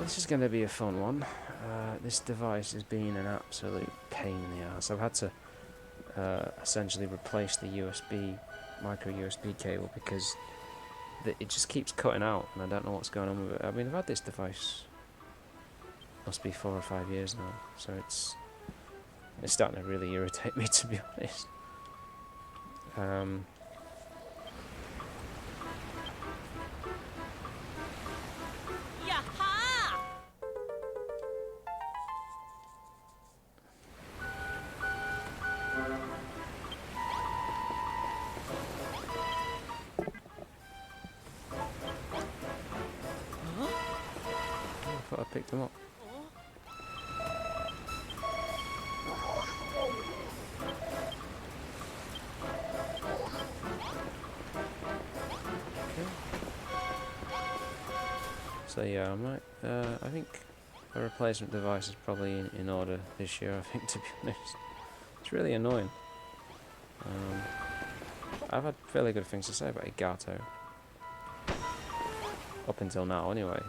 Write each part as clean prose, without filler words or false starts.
this is going to be a fun one. This device has been an absolute pain in the ass. I've had to essentially replace the micro USB cable because it just keeps cutting out, and I don't know what's going on with it. I mean, I've had this device must be 4 or 5 years now, so it's starting to really irritate me, to be honest. I thought I picked them up. So yeah, I might. I think a replacement device is probably in order this year. I think, to be honest, it's really annoying. I've had fairly good things to say about Igato up until now, anyway.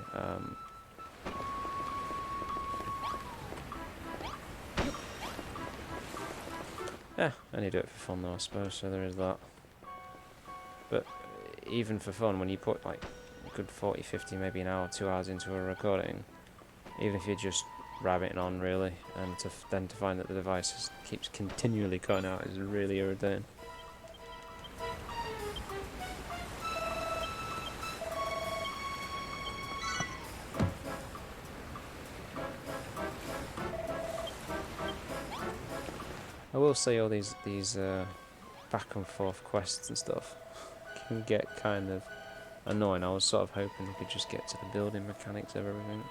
Yeah, I only do it for fun though, I suppose. So there is that. But even for fun, when you put like a good 40, 50, maybe an hour, 2 hours into a recording, even if you're just rabbiting on really, and then to find that the device keeps continually cutting out is really irritating. I will say all these back and forth quests and stuff can get kind of annoying. I was sort of hoping we could just get to the building mechanics of everything.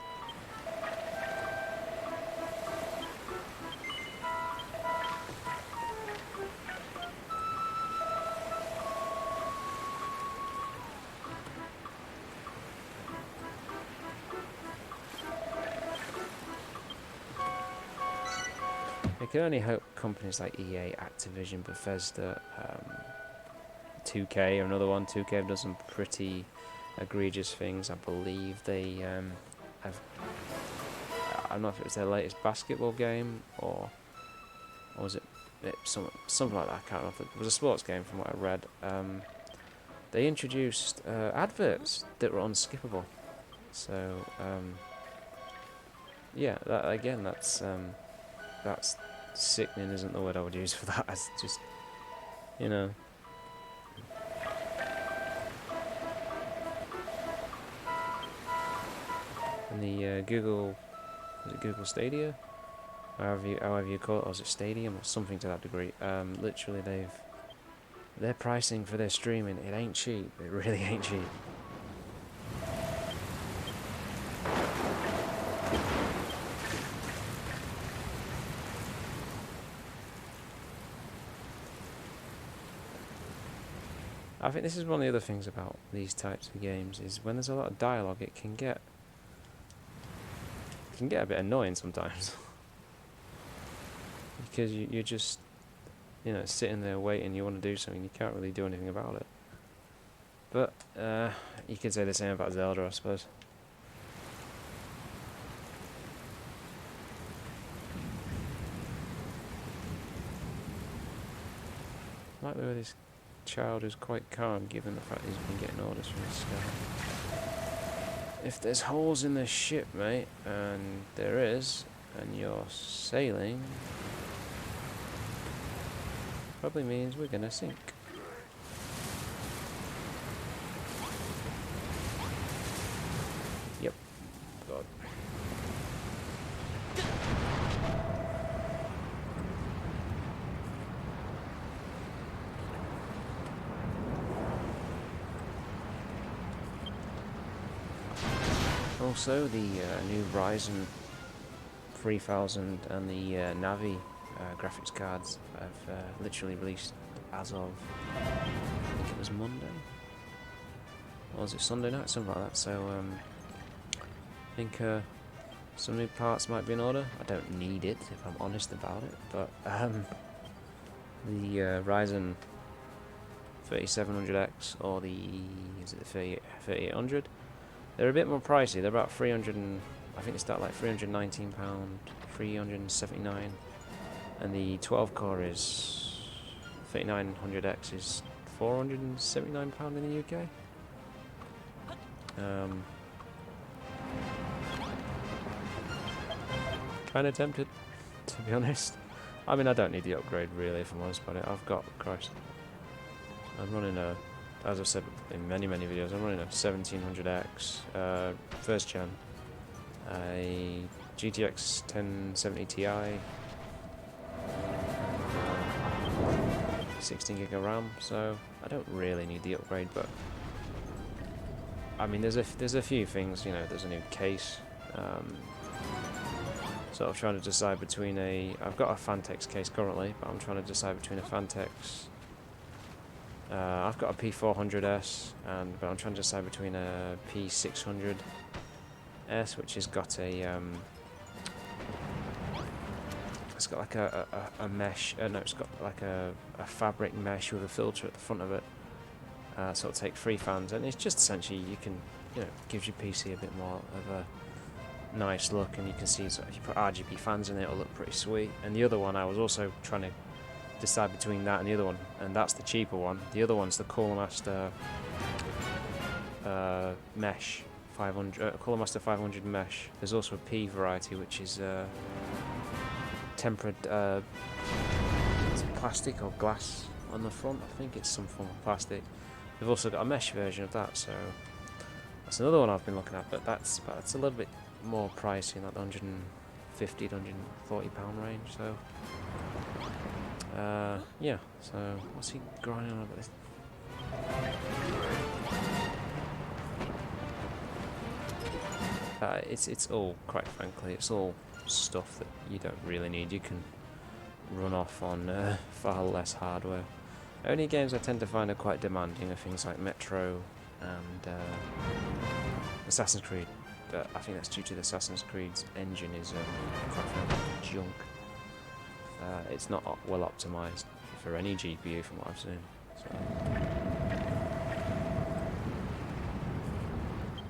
I can only hope companies like EA, Activision, Bethesda, 2K, or another one. 2K have done some pretty egregious things. I believe they have. I don't know if it was their latest basketball game or was it something like that. I can't remember. It was a sports game from what I read. They introduced adverts that were unskippable. So yeah, that's sickening. Isn't the word I would use for that? It's just, you know. And the Google Stadia, however you call it, or is it Stadium or something to that degree? Literally, their pricing for their streaming, it ain't cheap. It really ain't cheap. I think this is one of the other things about these types of games is when there's a lot of dialogue, it can get a bit annoying sometimes. Because you're just, sitting there waiting, you want to do something, you can't really do anything about it. But you could say the same about Zelda, I suppose. I like the way this child is quite calm, given the fact he's been getting orders from the sky. If there's holes in the ship, mate, and there is, and you're sailing, probably means we're gonna sink. Yep. God. Also, the new Ryzen 3000 and the Navi graphics cards have literally released as of, I think it was Monday, or was it Sunday night, something like that. So I think some new parts might be in order. I don't need it, if I'm honest about it, but the Ryzen 3700X or the 3800, they're a bit more pricey. They're about 300 and I think they start like £319, 379, and the 12 core is 3900X is £479 in the UK. Kind of tempted, to be honest. I mean, I don't need the upgrade really, if I'm honest about it. I've got, Christ, I'm running a, as I've said in many videos, I'm running a 1700X, first gen, a GTX 1070 Ti, 16 gig of RAM, so I don't really need the upgrade, but I mean, there's a few things, you know. There's a new case, sort of trying to decide between I've got a Fantex case currently, but I'm trying to decide between a Fantex, I've got a P400S, but I'm trying to decide between a P600S, which has got it's got like a mesh, no, it's got like a fabric mesh with a filter at the front of it, so it'll take 3 fans, and it's just essentially, you can, you know, gives your PC a bit more of a nice look, and you can see, so if you put RGB fans in it, it'll look pretty sweet. And the other one, I was also trying to decide between that and the other one, and that's the cheaper one. The other one's the Cooler Master mesh 500, Cooler Master 500 mesh. There's also a P variety, which is tempered, is it plastic or glass on the front? I think it's some form of plastic. We've also got a mesh version of that, so that's another one I've been looking at, but that's a little bit more pricey, in that £150 to £140 range. So yeah. So what's he grinding on about this? It's all, quite frankly, it's all stuff that you don't really need. You can run off on far less hardware. Only games I tend to find are quite demanding are things like Metro and Assassin's Creed. I think that's due to the Assassin's Creed's engine is quite frankly junk. It's not well optimized for any GPU from what I've seen. So.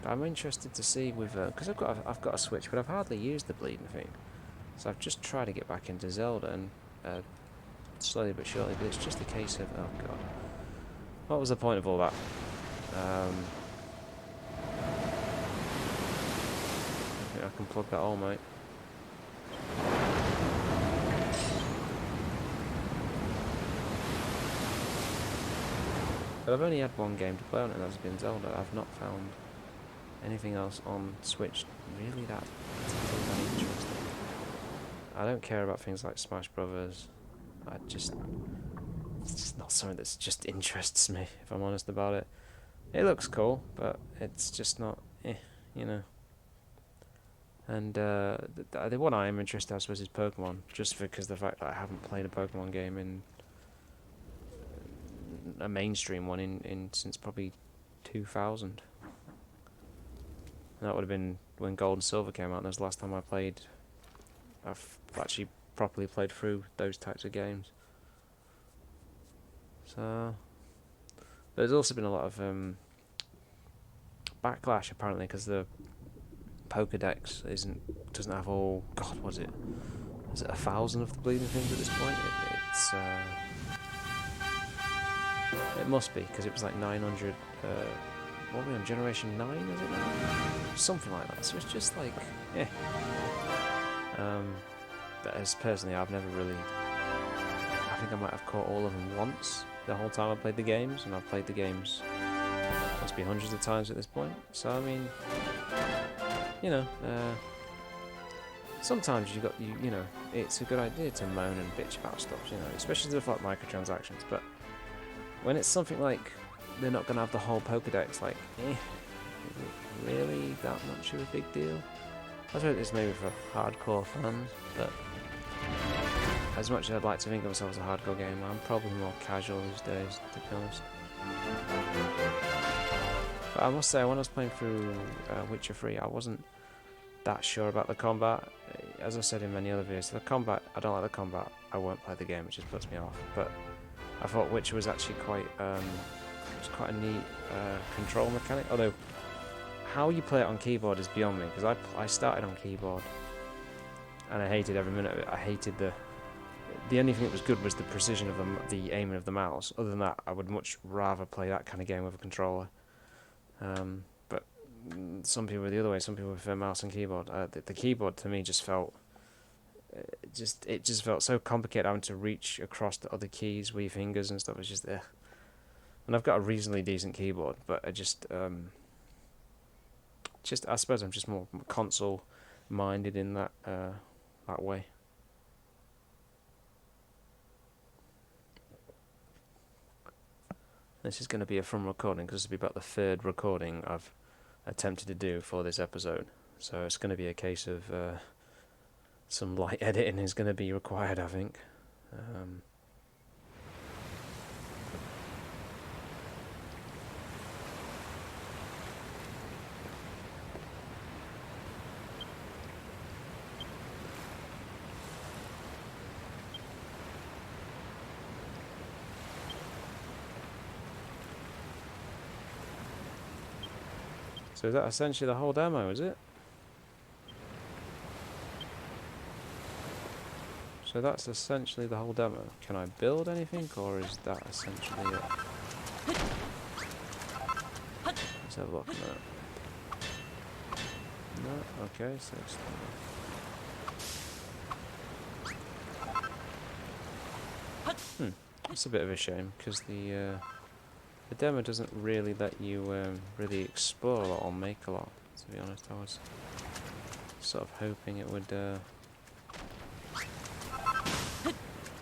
But I'm interested to see with because I've got a Switch, but I've hardly used the bleeding thing. So I've just tried to get back into Zelda, and slowly but surely. But it's just a case of, oh god, what was the point of all that? I can plug that all, mate. But I've only had one game to play on it, and that's been Zelda. I've not found anything else on Switch really that interesting. I don't care about things like Smash Brothers. It's just not something that just interests me, if I'm honest about it. It looks cool, but it's just not, you know. And the one I am interested in, I suppose, is Pokemon, just because of the fact that I haven't played a Pokemon game in a mainstream one in since probably 2000. And that would have been when Gold and Silver came out, and that was the last time I've actually properly played through those types of games. So there's also been a lot of backlash apparently, because the Pokédex doesn't have all, God, was it 1,000 of the bleeding things at this point? It must be, because it was like 900. What are we on, generation 9? Is it now? Something like that. So it's just like, but as personally, I've never really. I think I might have caught all of them once the whole time I played the games, and I've played the games must be hundreds of times at this point. So I mean, you know, sometimes you know, it's a good idea to moan and bitch about stuff, you know, especially stuff like microtransactions. But when it's something like they're not gonna have the whole Pokédex, like, is it really that much of a big deal? I suppose it's maybe for hardcore fans, but as much as I'd like to think of myself as a hardcore gamer, I'm probably more casual these days, to be honest. But I must say, when I was playing through Witcher 3, I wasn't that sure about the combat. As I said in many other videos, the combat, I don't like the combat, I won't play the game, it just puts me off. But I thought Witcher was actually quite a neat control mechanic, although how you play it on keyboard is beyond me, because I started on keyboard and I hated every minute of it. I hated the only thing that was good was the precision of the aiming of the mouse. Other than that, I would much rather play that kind of game with a controller. But some people are the other way. Some people prefer mouse and keyboard. The keyboard to me just felt it just felt so complicated, having to reach across the other keys with your fingers and stuff. It's just there. And I've got a reasonably decent keyboard, but I just I suppose I'm just more console minded in that way. This is going to be a fun recording because this will be about the third recording I've attempted to do for this episode. So it's going to be a case of some light editing is going to be required, I think. So is that essentially the whole demo, is it? So that's essentially the whole demo. Can I build anything, or is that essentially it? Let's have a look at that. No? Okay, so it's... That's a bit of a shame, because the demo doesn't really let you really explore a lot or make a lot, to be honest. I was sort of hoping it would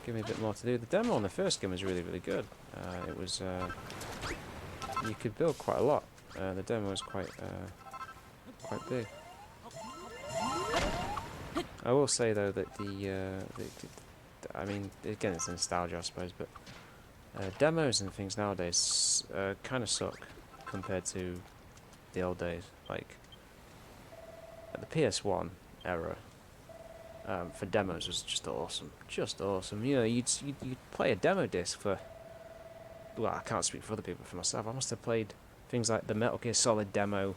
give me a bit more to do. The demo on the first game was really, really good. It was... you could build quite a lot. The demo was quite big. I will say, though, that I mean, again, it's nostalgia, I suppose, but demos and things nowadays kind of suck compared to the old days. Like, at the PS1 era, for demos was just awesome. Just awesome. You know, you'd play a demo disc for... Well, I can't speak for other people, for myself. I must have played things like the Metal Gear Solid demo,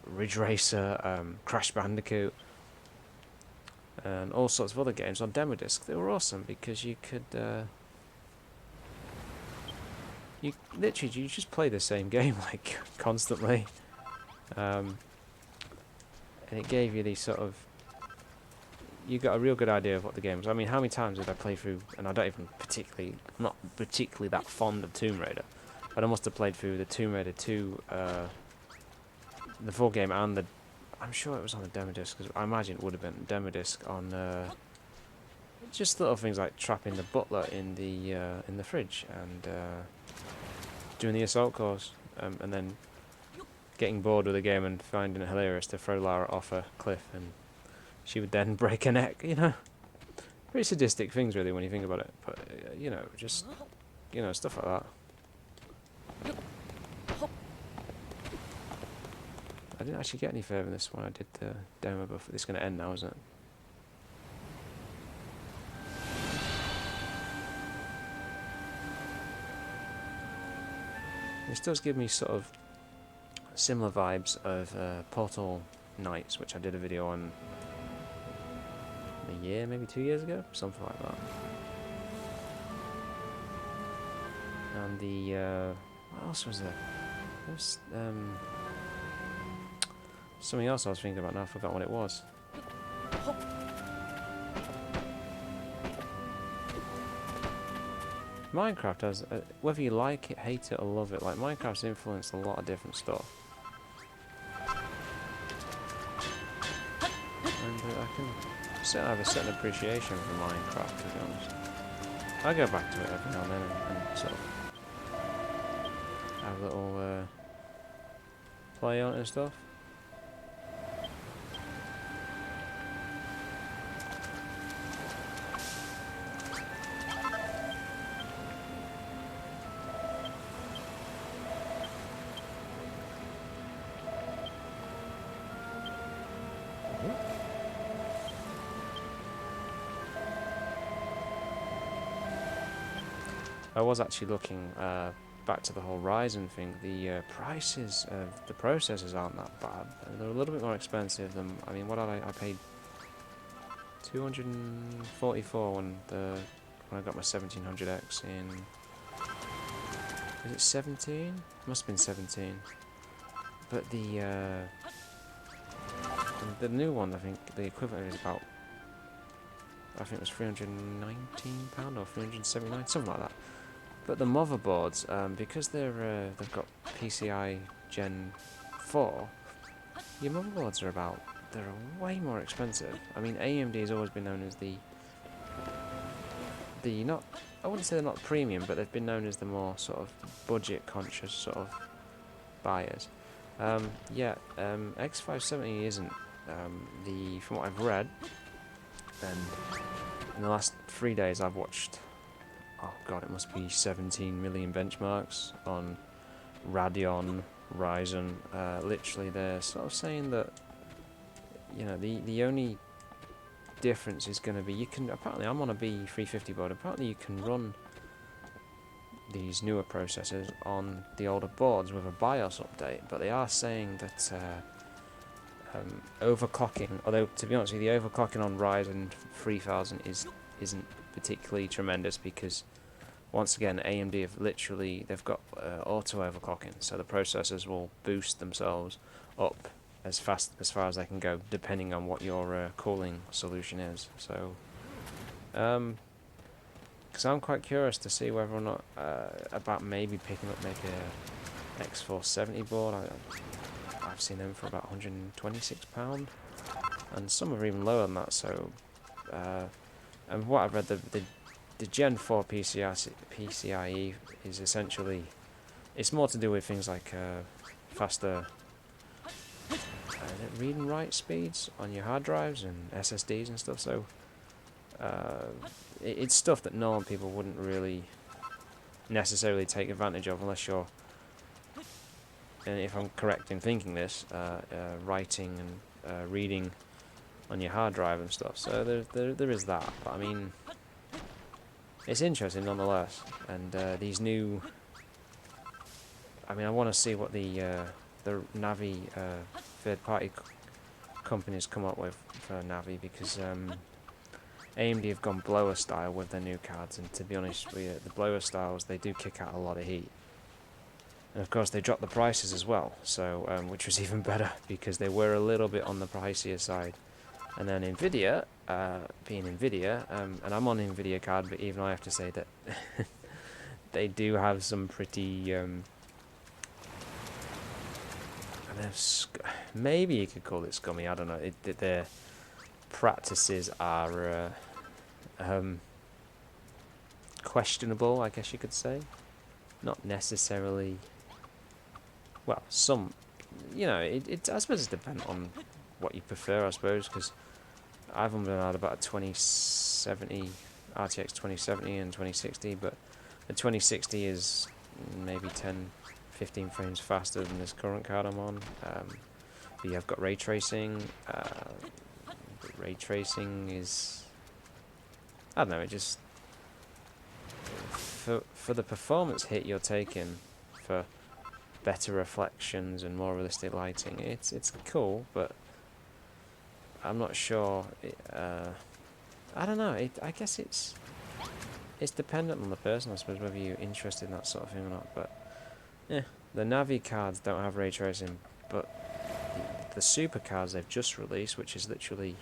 Ridge Racer, Crash Bandicoot, and all sorts of other games on demo disc. They were awesome because you could... you just play the same game like constantly, and it gave you these sort of... You got a real good idea of what the game was. I mean, how many times did I play through? And I don't even I'm not particularly that fond of Tomb Raider, but I must have played through the Tomb Raider 2, the full game, and the... I'm sure it was on the demo disc, because I imagine it would have been a demo disc on just little things like trapping the butler in the fridge and doing the assault course, and then getting bored with the game and finding it hilarious to throw Lara off a cliff and she would then break her neck, you know. Pretty sadistic things, really, when you think about it. But, you know, just, you know, stuff like that. I didn't actually get any further in this one. I did the demo before. This is going to end now, isn't it? This does give me sort of similar vibes of Portal Knights, which I did a video on a year, maybe 2 years ago, something like that. And the what else was there? There was something else I was thinking about now. I forgot what it was. Minecraft has, whether you like it, hate it, or love it, like Minecraft's influenced a lot of different stuff. And I can certainly have a certain appreciation for Minecraft, to be honest. I go back to it every now and then and sort of have a little play on it and stuff. I was actually looking back to the whole Ryzen thing, the prices of the processors aren't that bad. They're a little bit more expensive than, I mean, what did I paid 244 when I got my 1700X in, is it 17? Must have been 17. But the new one, I think the equivalent is about, I think it was £319 or 379, something like that. But the motherboards, because they've got PCI Gen 4, your motherboards they're way more expensive. I mean, AMD has always been known as the not, I wouldn't say they're not premium, but they've been known as the more sort of budget conscious sort of buyers. X570 isn't, from what I've read, and in the last 3 days I've watched, oh god, it must be 17 million benchmarks on Radeon, Ryzen. Literally, they're sort of saying that, you know, the only difference is going to be, apparently I'm on a B350 board, apparently you can run these newer processors on the older boards with a BIOS update, but they are saying that overclocking, although to be honest with you, the overclocking on Ryzen 3000 isn't particularly tremendous, because once again AMD they've got auto overclocking, so the processors will boost themselves up as far as they can go, depending on what your cooling solution is. So because I'm quite curious to see whether or not about maybe picking up maybe a X470 board. I've seen them for about £126, and some are even lower than that. So, and what I've read, the Gen 4 PCIe is essentially, it's more to do with things like faster read and write speeds on your hard drives and SSDs and stuff. So it's stuff that normal people wouldn't really necessarily take advantage of unless you're, and if I'm correct in thinking this, writing and reading on your hard drive and stuff. So there is that. But I mean, it's interesting nonetheless. And these new, I mean, I want to see what the Navi third-party companies come up with for Navi, because AMD have gone blower style with their new cards, and to be honest with you, the blower styles, they do kick out a lot of heat. And of course they dropped the prices as well, so which was even better, because they were a little bit on the pricier side. And then Nvidia, being Nvidia, and I'm on Nvidia card, but even I have to say that they do have some pretty maybe you could call it scummy, I don't know. Their practices are questionable, I guess you could say. Not necessarily, well, some, you know, I suppose it depends on what you prefer, I suppose, because I've only had about a 2070, RTX 2070 and 2060, but the 2060 is maybe 10-15 frames faster than this current card I'm on. But you have got ray tracing. Ray tracing is, I don't know, it just, for the performance hit you're taking, for better reflections and more realistic lighting, it's cool, but I'm not sure. I don't know. I guess it's dependent on the person, I suppose, whether you're interested in that sort of thing or not. But yeah, the Navi cards don't have ray tracing, but the super cards they've just released, which is literally,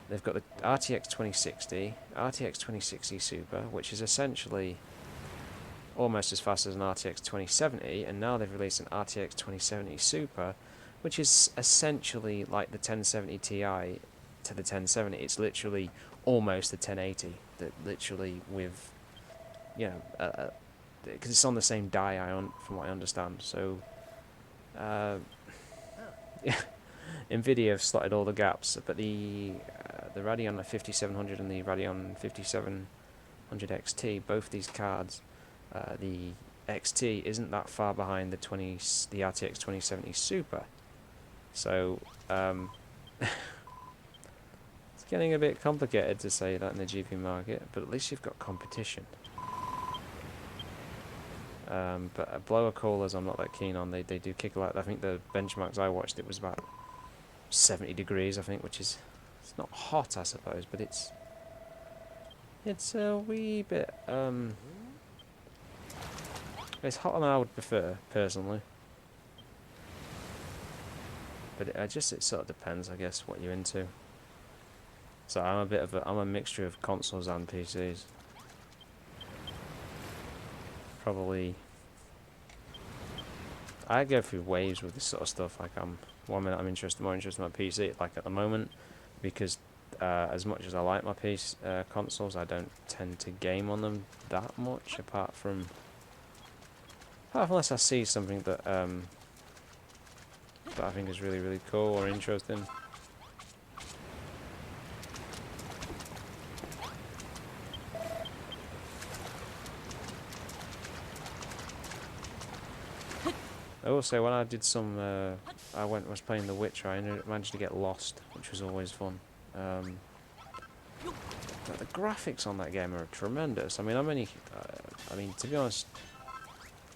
they've got the RTX 2060, RTX 2060 Super, which is essentially almost as fast as an RTX 2070, and now they've released an RTX 2070 Super, which is essentially like the 1070 Ti to the 1070. It's literally almost the 1080. That literally with, you know, because it's on the same die, from what I understand. So, Nvidia have slotted all the gaps, but the Radeon 5700 and the Radeon 5700 XT, both these cards, the XT isn't that far behind the RTX 2070 Super. So it's getting a bit complicated to say that in the GPU market, but at least you've got competition. But blower coolers I'm not that keen on. They do kick a lot. I think the benchmarks I watched, it was about 70 degrees, I think, which is, it's not hot, I suppose, but it's a wee bit, it's hotter than I would prefer, personally. But it sort of depends, I guess, what you're into. So I'm a mixture of consoles and PCs. Probably, I go through waves with this sort of stuff. Like, 1 minute I'm more interested in my PC, like at the moment, because as much as I like my consoles, I don't tend to game on them that much, apart from unless I see something that I think is really, really cool or interesting. I will say, when I did some, was playing The Witcher, I managed to get lost, which was always fun. But the graphics on that game are tremendous. I mean, to be honest,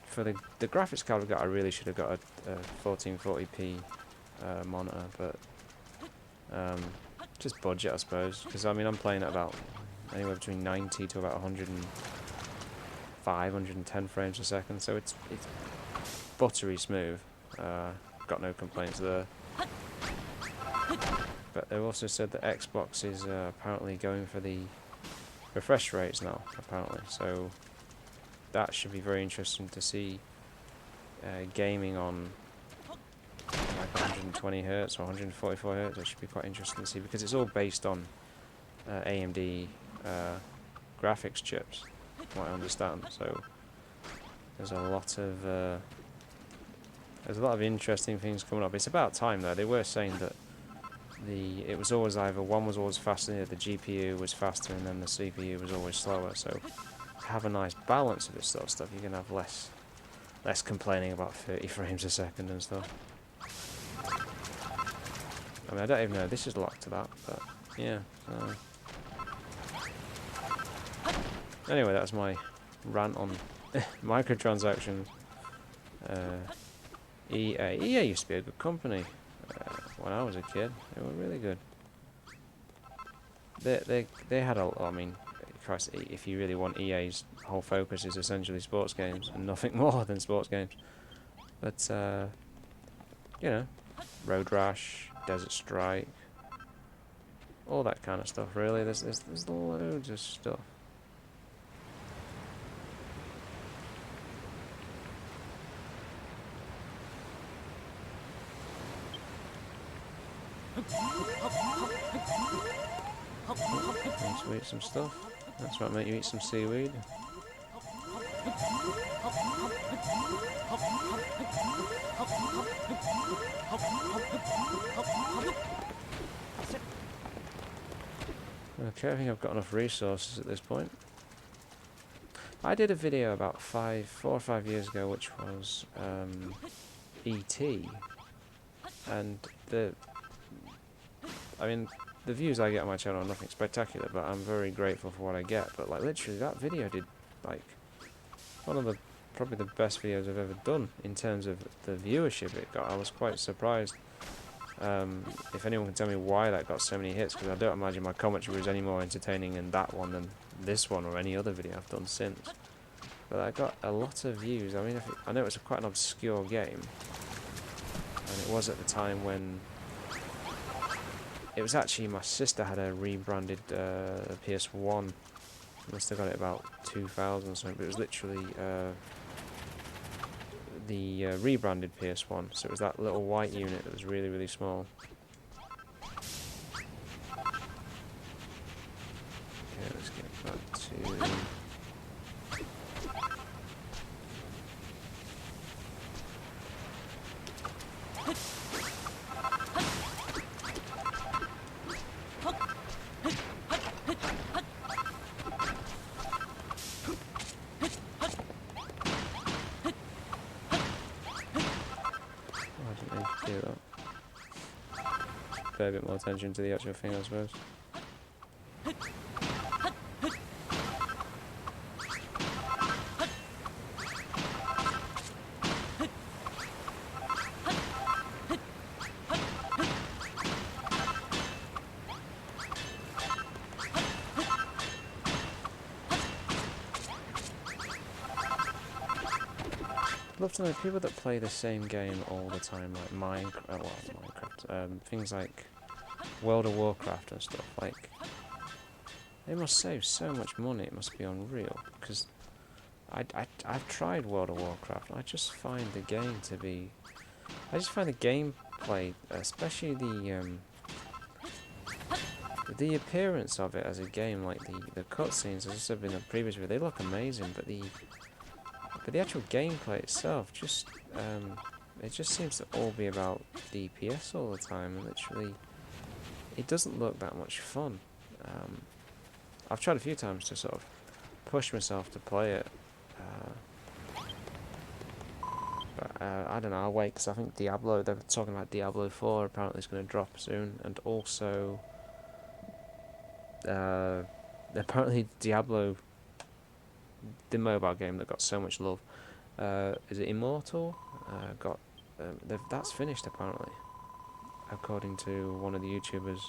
for the graphics card I got, I really should have got a 1440p monitor, but just budget, I suppose. Because I mean, I'm playing at about anywhere between 90 to about 105, 110 frames a second, so it's buttery smooth. Got no complaints there. But they've also said that Xbox is apparently going for the refresh rates now, apparently. So that should be very interesting to see gaming on like 120 Hz or 144 Hz. That should be quite interesting to see, because it's all based on AMD graphics chips, from what I understand. So there's a lot of interesting things coming up. It's about time, though. They were saying that it was always either one was always faster, the GPU was faster, and then the CPU was always slower. So to have a nice balance of this sort of stuff, you're gonna have less complaining about 30 frames a second and stuff. I mean, I don't even know. This is locked to that, but yeah. Anyway, that's my rant on microtransactions. EA used to be a good company when I was a kid. They were really good. They had a. I mean, Christ, if you really want, EA's whole focus is essentially sports games and nothing more than sports games. But you know, Road Rash, Desert Strike, all that kind of stuff. Really, there's loads of stuff. Need to eat some stuff. That's right, mate, you eat some seaweed. Okay, I think I've got enough resources at this point. I did a video about 4 or 5 years ago, which was E.T. and the views I get on my channel are nothing spectacular, but I'm very grateful for what I get. But like, literally, that video did like one of probably the best videos I've ever done in terms of the viewership it got. I was quite surprised. If anyone can tell me why that got so many hits, because I don't imagine my commentary was any more entertaining in that one than this one or any other video I've done since. But I got a lot of views. I mean, I know it's quite an obscure game, and it was at the time when it was actually, my sister had a rebranded PS1. Must have got it about 2000 or something, but it was literally the rebranded PS1, so it was that little white unit that was really, really small. Okay, let's get back to... Pay a bit more attention to the actual thing, I suppose. I'd love to know people that play the same game all the time, like Minecraft, things like World of Warcraft and stuff. Like, they must save so much money. It must be unreal. Because I've tried World of Warcraft, and I just find the game to be. I just find the gameplay, especially the appearance of it as a game, like the cutscenes, as I said in the previous video, they look amazing, but the actual gameplay itself just it just seems to all be about DPS all the time, and literally it doesn't look that much fun. I've tried a few times to sort of push myself to play it, but I don't know, I'll wait, because I think Diablo, they're talking about Diablo 4 apparently is going to drop soon, and also apparently Diablo, the mobile game that got so much love, is it Immortal? That's finished apparently, according to one of the YouTubers.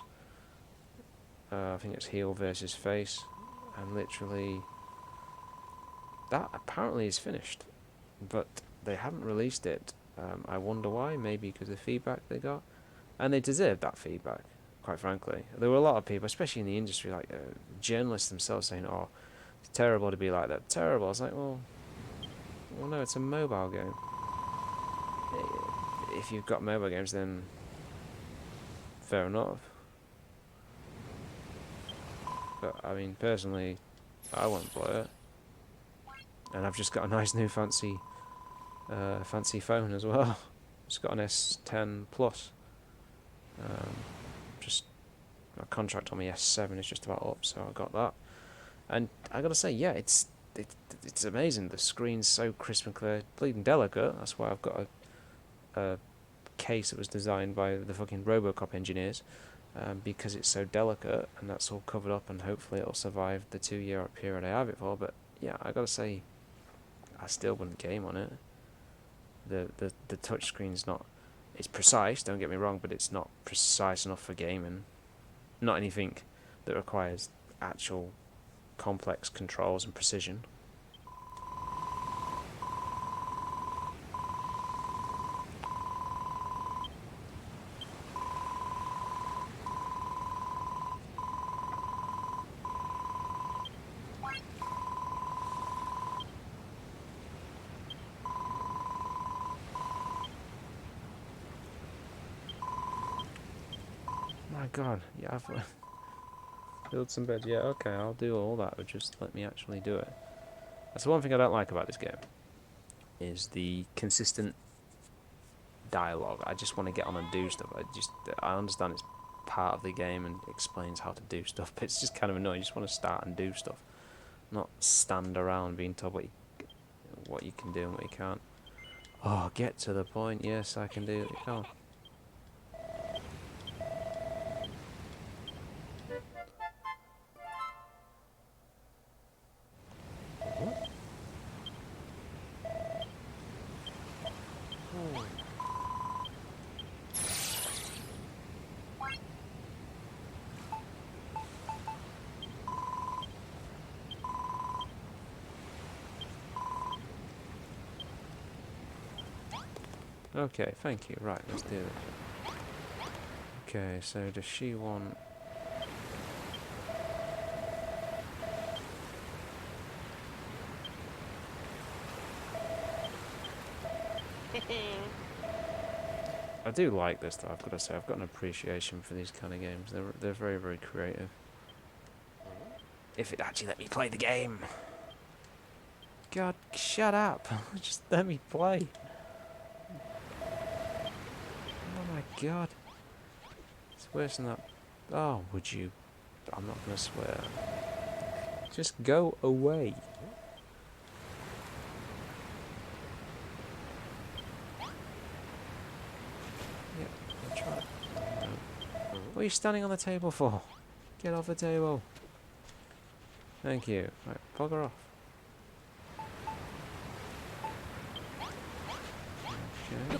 I think it's Heel versus Face, and literally that apparently is finished, but they haven't released it. I wonder why. Maybe because of the feedback they got, and they deserve that feedback. Quite frankly, there were a lot of people, especially in the industry, like journalists themselves, saying, "Oh, it's terrible to be like that." Terrible. I was like, well, no, it's a mobile game. If you've got mobile games, then fair enough. But I mean, personally, I won't play it, and I've just got a nice new fancy phone as well. Just got an S10 Plus. Just my contract on my S7 is just about up, so I got that. And I gotta say, yeah, it's amazing. The screen's so crisp and clear, bleeding delicate. That's why I've got a case that was designed by the fucking RoboCop engineers, because it's so delicate, and that's all covered up, and hopefully it'll survive the 2-year period I have it for. But yeah, I gotta say, I still wouldn't game on it. The touch screen's not. It's precise, don't get me wrong, but it's not precise enough for gaming. Not anything that requires actual complex controls and precision. My God, yeah, I've build some beds. Yeah, okay, I'll do all that, but just let me actually do it. That's the one thing I don't like about this game, is the consistent dialogue. I just want to get on and do stuff. I understand it's part of the game and explains how to do stuff, but it's just kind of annoying. You just want to start and do stuff, not stand around being told what you can do and what you can't. Oh, get to the point. Yes, I can do it. Oh. Okay, thank you. Right, let's do it. Okay, so does she want... I do like this though, I've got to say. I've got an appreciation for these kind of games. They're very, very creative. If it actually let me play the game. God, shut up. Just let me play. Oh my God. It's worse than that. Oh, would you? I'm not going to swear. Just go away. Yeah, I'll try it. No. What are you standing on the table for? Get off the table. Thank you. Right, plug her off. Okay.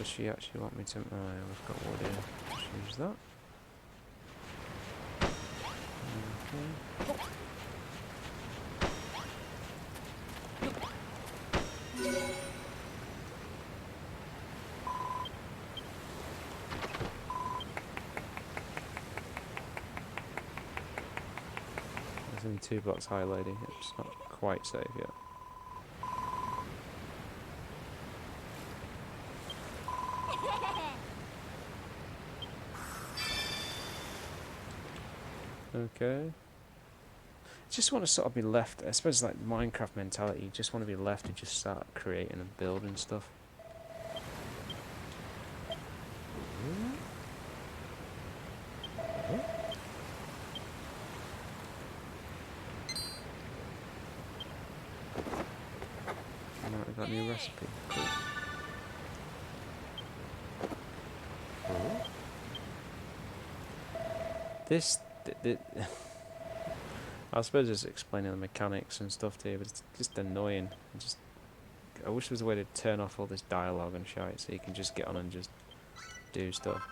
she actually want me to... Oh, we've got wood here. Let's use that. Okay. There's only 2 blocks high, lady. It's not quite safe yet. Okay. Just want to sort of be left, I suppose, like Minecraft mentality. You just want to be left to just start creating and building stuff. Now we've got a new recipe. Cool. This, I suppose it's explaining the mechanics and stuff to you, but it's just annoying. I wish there was a way to turn off all this dialogue and shit, so you can just get on and just do stuff.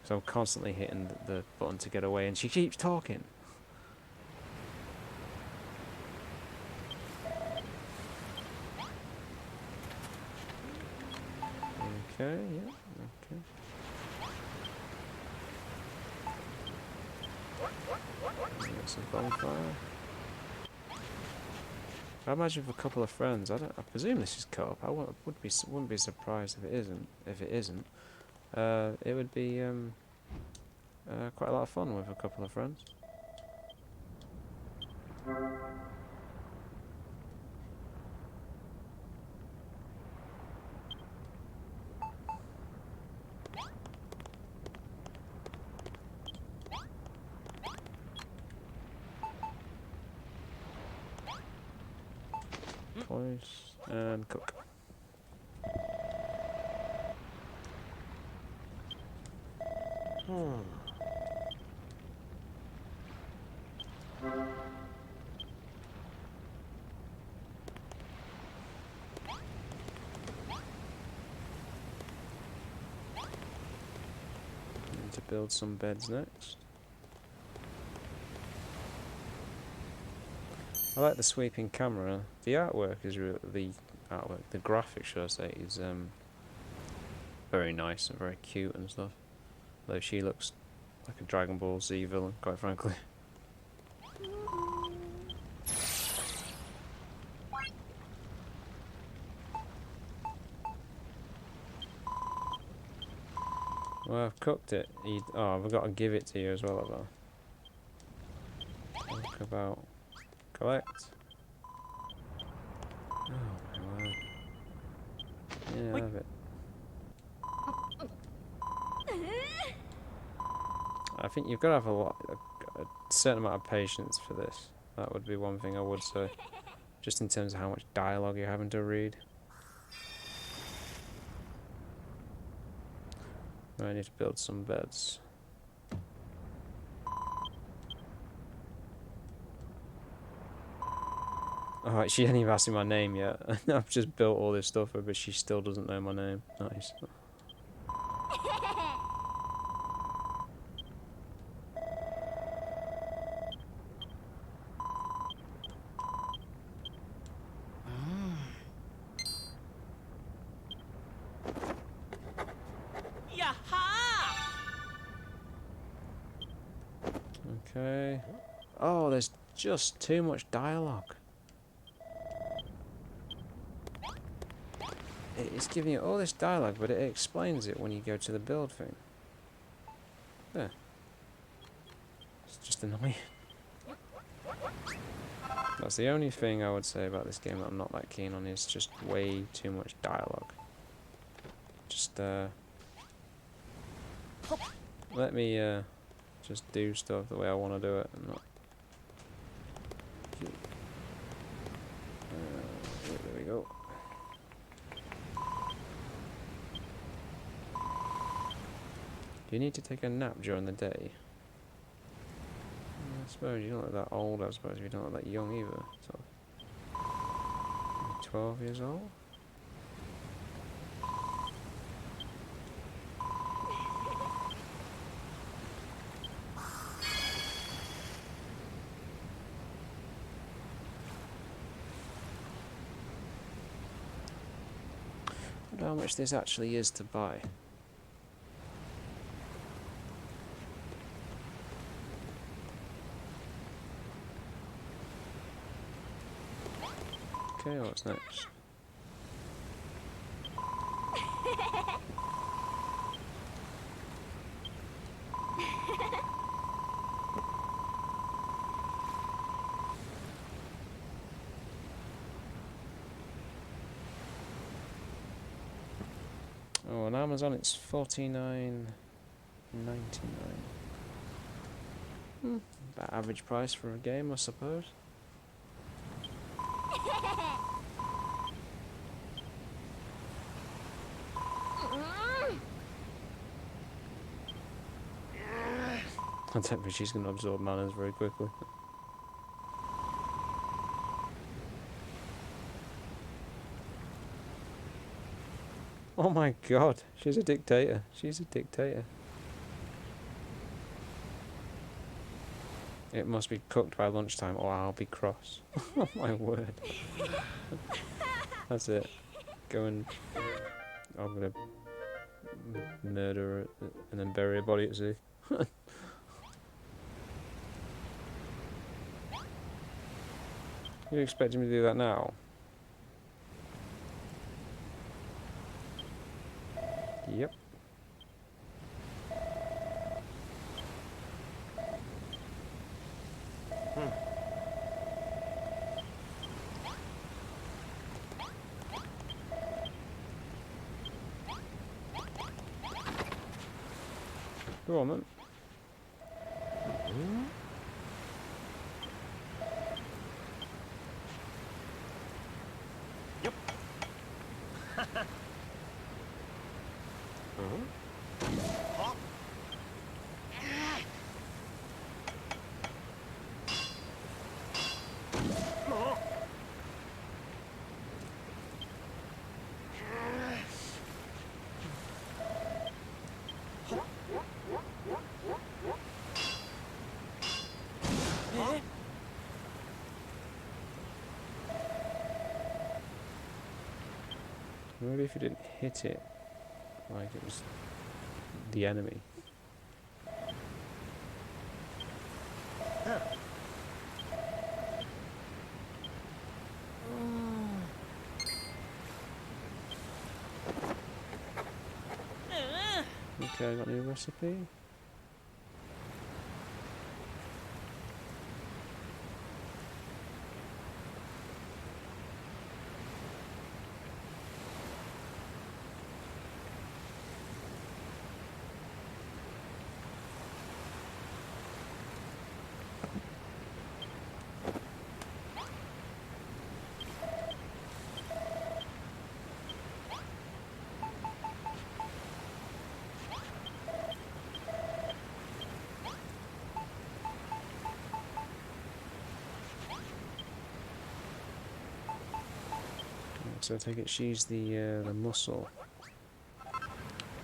So I'm constantly hitting the button to get away, and she keeps talking. Okay, yeah, okay. There's a bonfire. I imagine with a couple of friends. I presume this is co-op. Wouldn't be surprised if it isn't. It would be quite a lot of fun with a couple of friends. Place and cook. Need to build some beds next. I like the sweeping camera. The artwork is the graphics, should I say, is very nice and very cute and stuff. Though she looks like a Dragon Ball Z villain, quite frankly. Well, I've cooked it. Oh, I've got to give it to you as well, have I? Talk about collect. Oh my word. Yeah, I have it. I think you've got to have a certain amount of patience for this. That would be one thing I would say. Just in terms of how much dialogue you're having to read. I need to build some beds. Alright, she hasn't even asked me my name yet. I've just built all this stuff, but she still doesn't know my name. Nice. Okay. Oh, there's just too much dialogue. It's giving you all this dialogue, but it explains it when you go to the build thing. Yeah. It's just annoying. That's the only thing I would say about this game that I'm not that keen on, is just way too much dialogue. Just, let me, just do stuff the way I want to do it, and not... there we go. Do you need to take a nap during the day? I suppose you don't look that old, I suppose you don't look that young either. So, 12 years old? wonder how much this actually is to buy. Okay, what's next? Oh, on Amazon it's $49.99. About average price for a game, I suppose. I don't think she's going to absorb manners very quickly. Oh my god, she's a dictator. She's a dictator. It must be cooked by lunchtime or I'll be cross. Oh my word. That's it. Go and... I'm going to murder her and then bury her body at sea. You expecting me to do that now? Yep. Go on then. Yep. Hop. Maybe if you didn't hit it like it was the enemy. Okay, I got a new recipe. So I take it she's the muscle.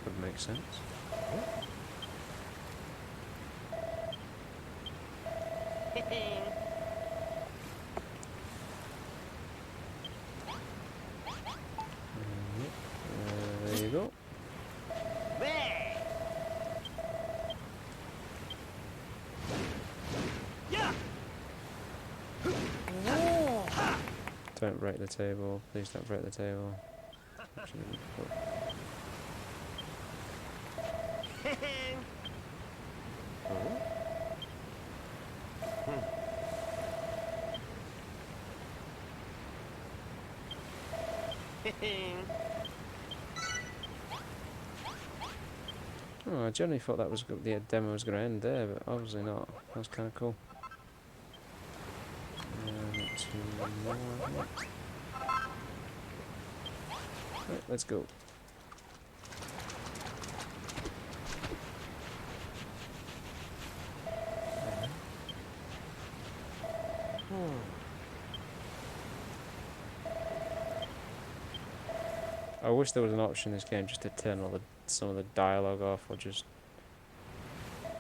Would make sense. There you go. Don't break the table. Please don't break the table. Oh, I generally thought that was the demo was going to end there, but obviously not. That's kind of cool. Not too more, I think. Right, let's go. I wish there was an option in this game just to turn some of the dialogue off,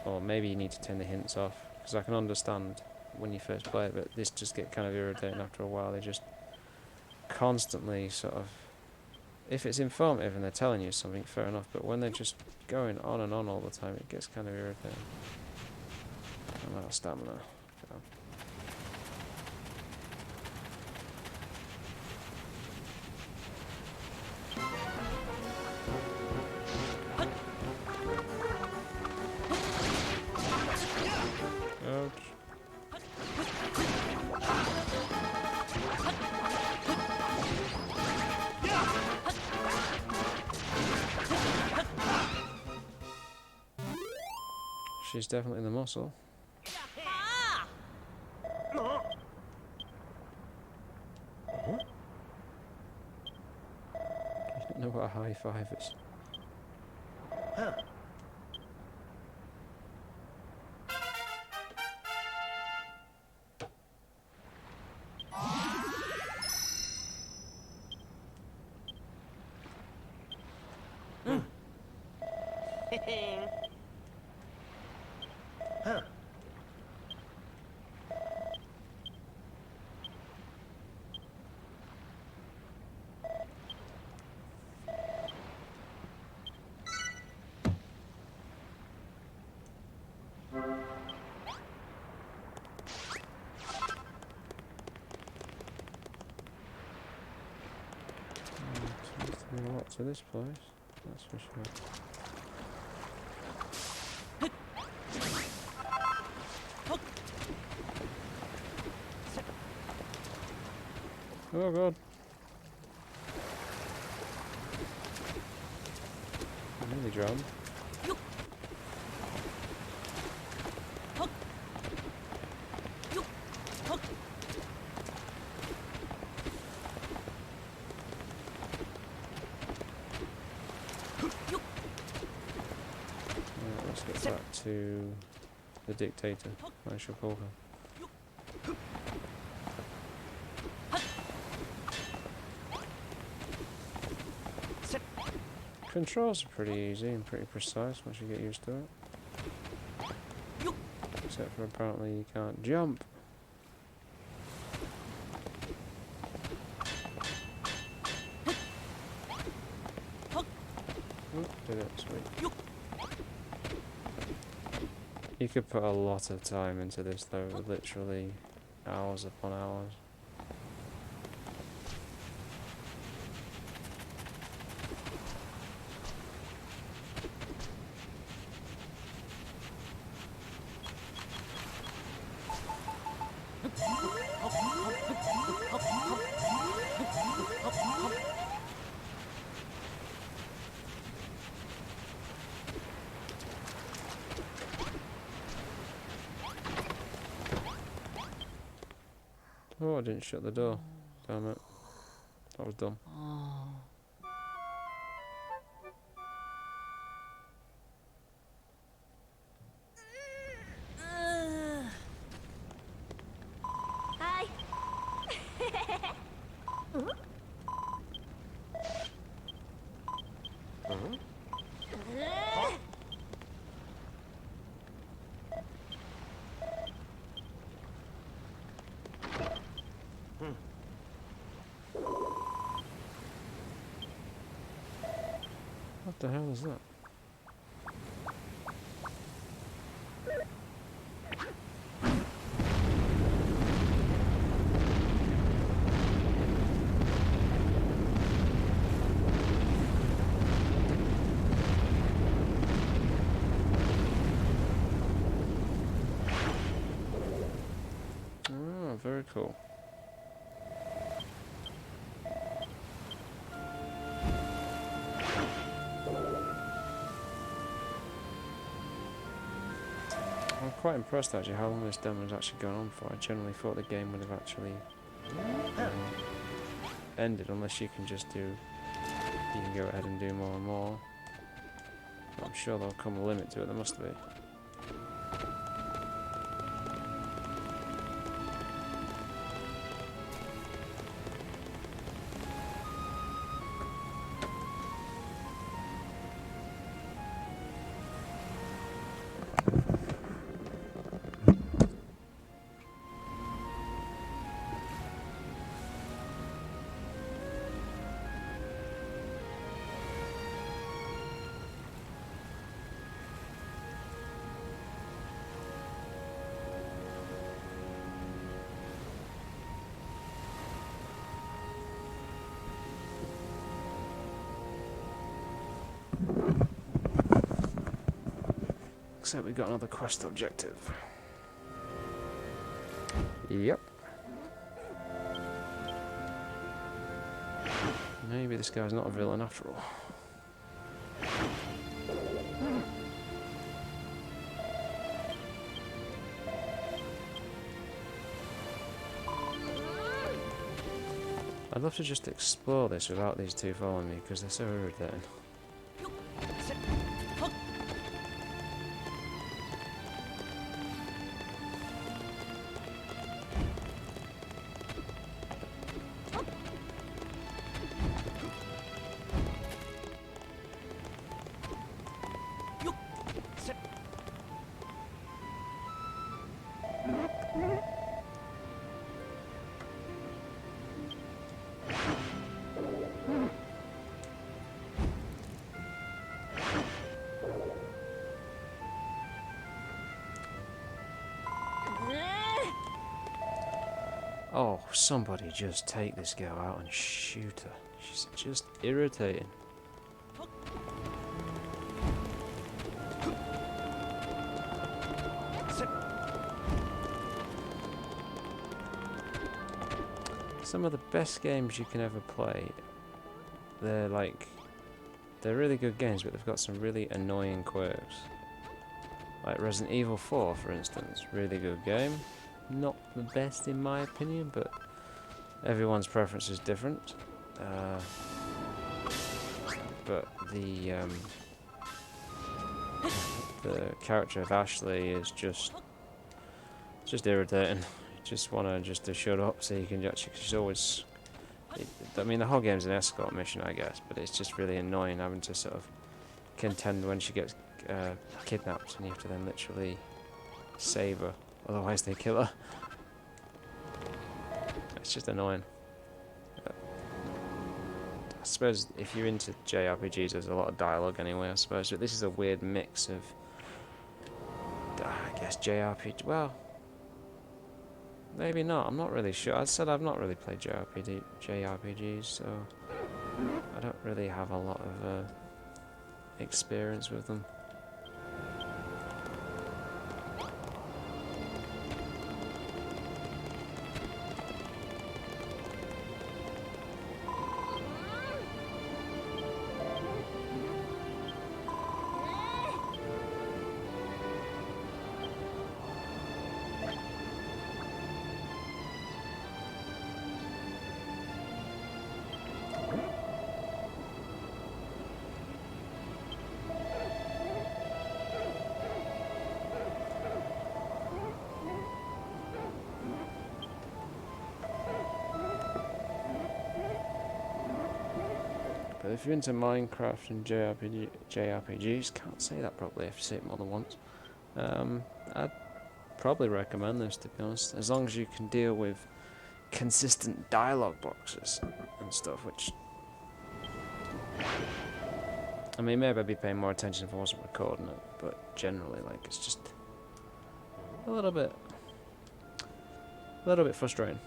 or maybe you need to turn the hints off, because I can understand when you first play it, but this just get kind of irritating after a while. They just constantly sort of if it's informative and they're telling you something, fair enough. But when they're just going on and on all the time, it gets kind of irritating. I'm out of stamina. Damn. Ouch. She's definitely the muscle. I don't know what a high five is. Seems to be a lot to this place, that's for sure. Oh god. I'm nearly drowned. Right, let's get back to the dictator. I shall call her. Controls are pretty easy and pretty precise once you get used to it. Except for apparently you can't jump. Oh, did it, sweet. You could put a lot of time into this though, literally hours upon hours. Oh, I didn't shut the door. Damn it. That was dumb. Hi. What the hell is that? Oh, very cool. I'm quite impressed actually how long this demo has actually gone on for. I generally thought the game would have actually ended unless you can just do, you can go ahead and do more and more. I'm sure there'll come a limit to it, there must be. looks like we got another quest objective. Yep. Maybe this guy's not a villain after all. I'd love to just explore this without these two following me, because they're so irritating. Oh, somebody just take this girl out and shoot her. She's just irritating. Some of the best games you can ever play, they're really good games, but they've got some really annoying quirks. Like Resident Evil 4, for instance, really good game. Not the best in my opinion, but everyone's preference is different. But the character of Ashley is just irritating. You just want her to shut up so you can actually. She's always. I mean, the whole game's an escort mission, I guess, but it's just really annoying having to sort of contend when she gets kidnapped, and you have to then literally save her. Otherwise they kill her. It's just annoying. But I suppose if you're into JRPGs, there's a lot of dialogue anyway, I suppose. But this is a weird mix of, I guess, JRPG. Well, maybe not. I'm not really sure. I said I've not really played JRPGs, so I don't really have a lot of experience with them. But if you're into Minecraft and JRPGs, can't say that properly if you say it more than once, I'd probably recommend this, to be honest, as long as you can deal with consistent dialogue boxes and stuff, which, I mean, maybe I'd be paying more attention if I wasn't recording it, but generally, like, it's just a little bit frustrating.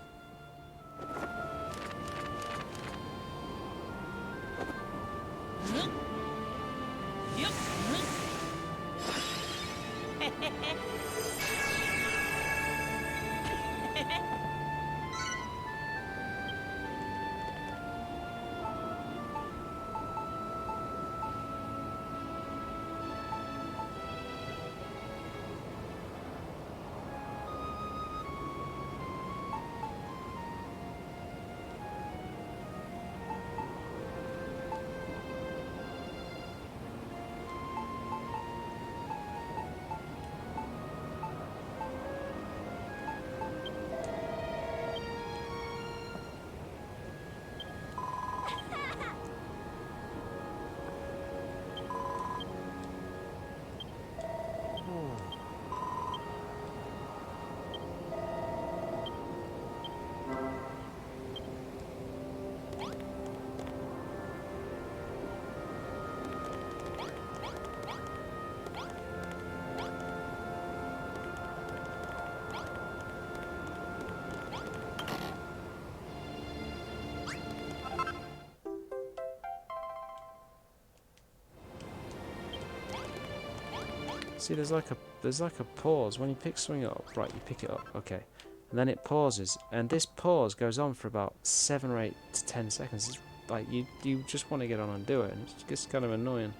See, there's like a pause when you pick something up. Right, you pick it up, okay, and then it pauses, and this pause goes on for about 7 or 8 to 10 seconds. It's like you just want to get on and do it, and it gets kind of annoying.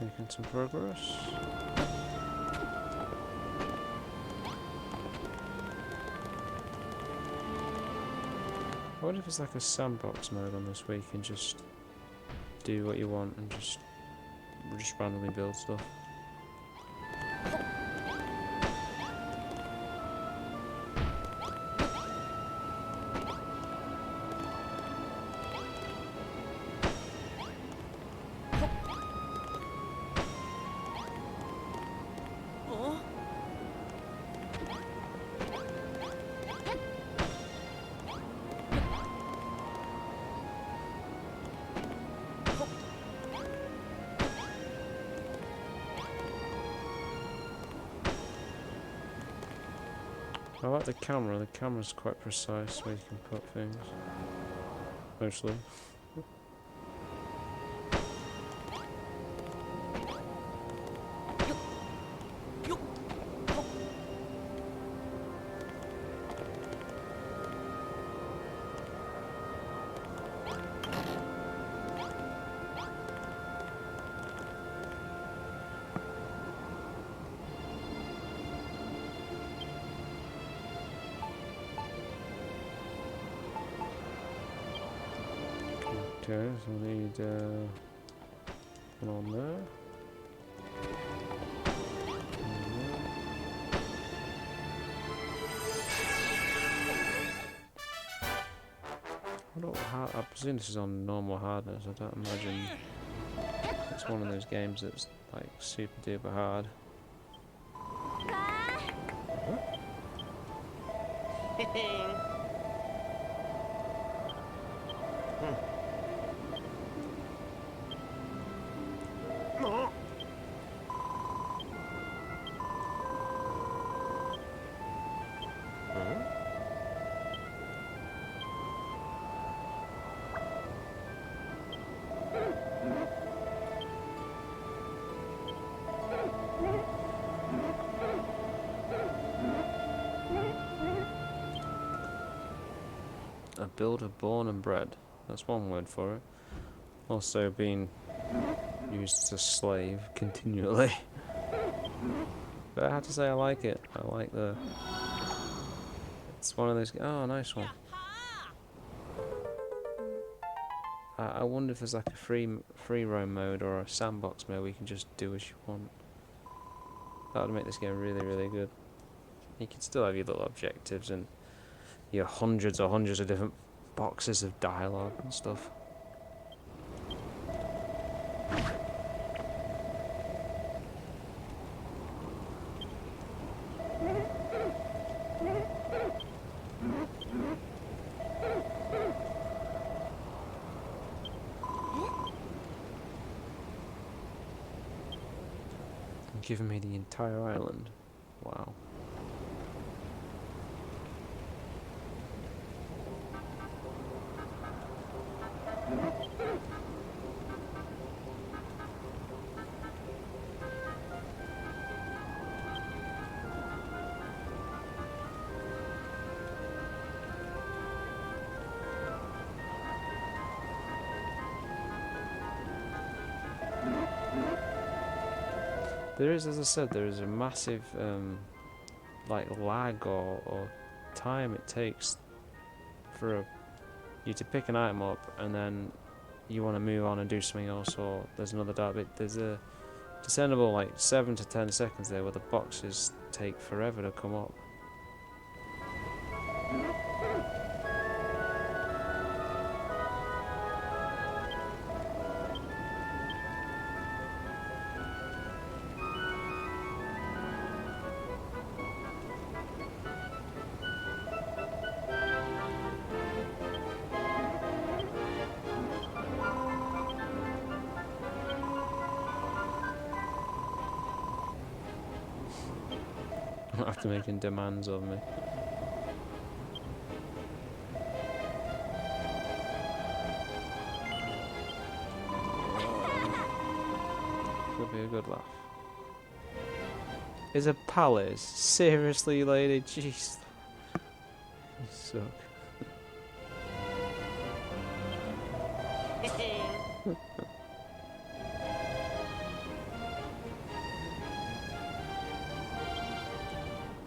Making some progress. What if it's like a sandbox mode on this where you can just do what you want and just randomly build stuff? I like the camera. The camera's quite precise where you can put things. Mostly. Okay, so we need one on there. I presume this is on normal hardness. I don't imagine it's one of those games that's like super duper hard. A builder born and bred. That's one word for it. Also being used as a slave continually. But I have to say I like it. I like the... It's one of those... Oh, nice one. I wonder if there's like a free roam mode or a sandbox mode where you can just do as you want. That would make this game really, really good. You can still have your little objectives and your hundreds of different boxes of dialogue and stuff. Giving me the entire island. Wow. There is, as I said, there is a massive like lag or time it takes for you to pick an item up and then you want to move on and do something else, or there's another dark bit. There's a discernible like 7 to 10 seconds there where the boxes take forever to come up. After making demands of me. Could be a good laugh. Is a palace? Seriously, lady? Jeez. You suck.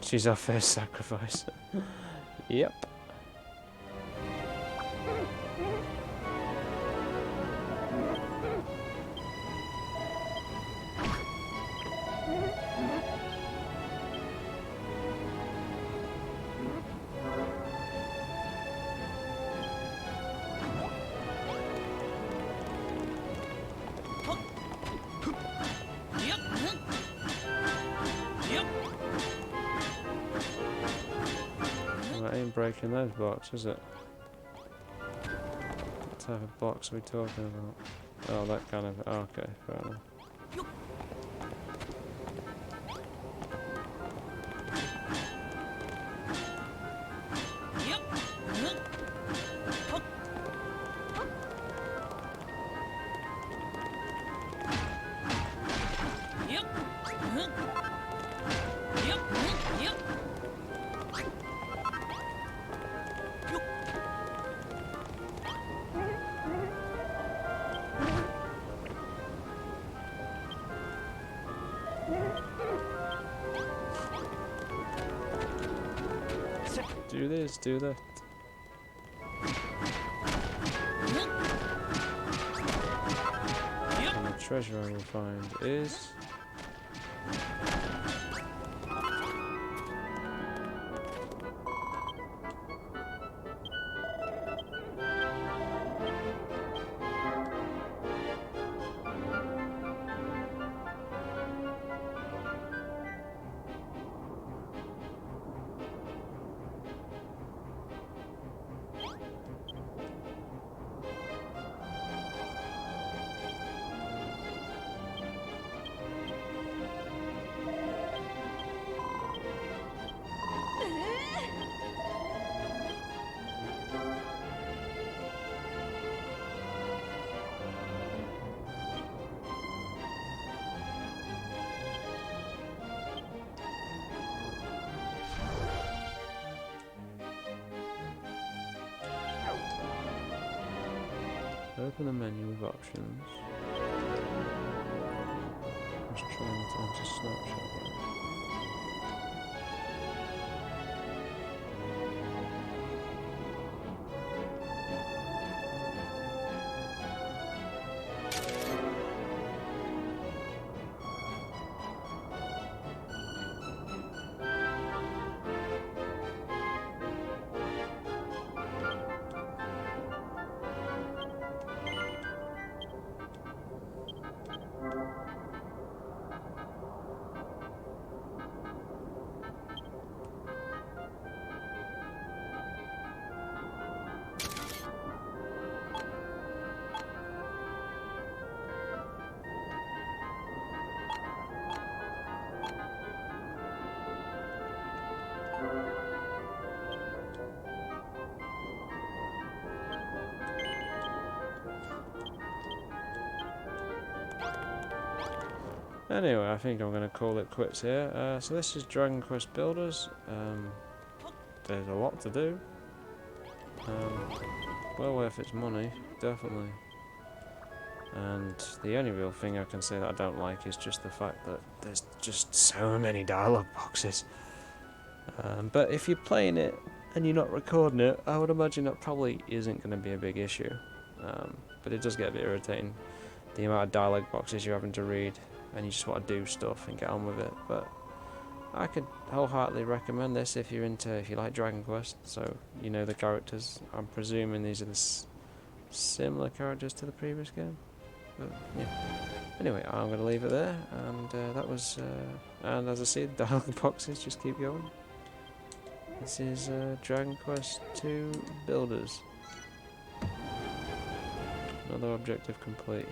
She's our first sacrifice. Yep. Well, I ain't breaking those boxes, is it? What type of box are we talking about? Oh, that kind of... okay, fair enough. Do this, do that. And the treasure I will find is... Open the menu with options. Just trying to enter snapshot. Anyway, I think I'm going to call it quits here. So this is Dragon Quest Builders. There's a lot to do. Well worth its money, definitely. And the only real thing I can say that I don't like is just the fact that there's just so many dialogue boxes. But if you're playing it and you're not recording it, I would imagine that probably isn't going to be a big issue. But it does get a bit irritating, the amount of dialogue boxes you're having to read, and you just want to do stuff and get on with it. But I could wholeheartedly recommend this if you like Dragon Quest, so you know the characters. I'm presuming these are the similar characters to the previous game. But yeah. Anyway, I'm going to leave it there, and that was. And as I see, the dialogue boxes just keep going. This is Dragon Quest 2 Builders. Another objective complete.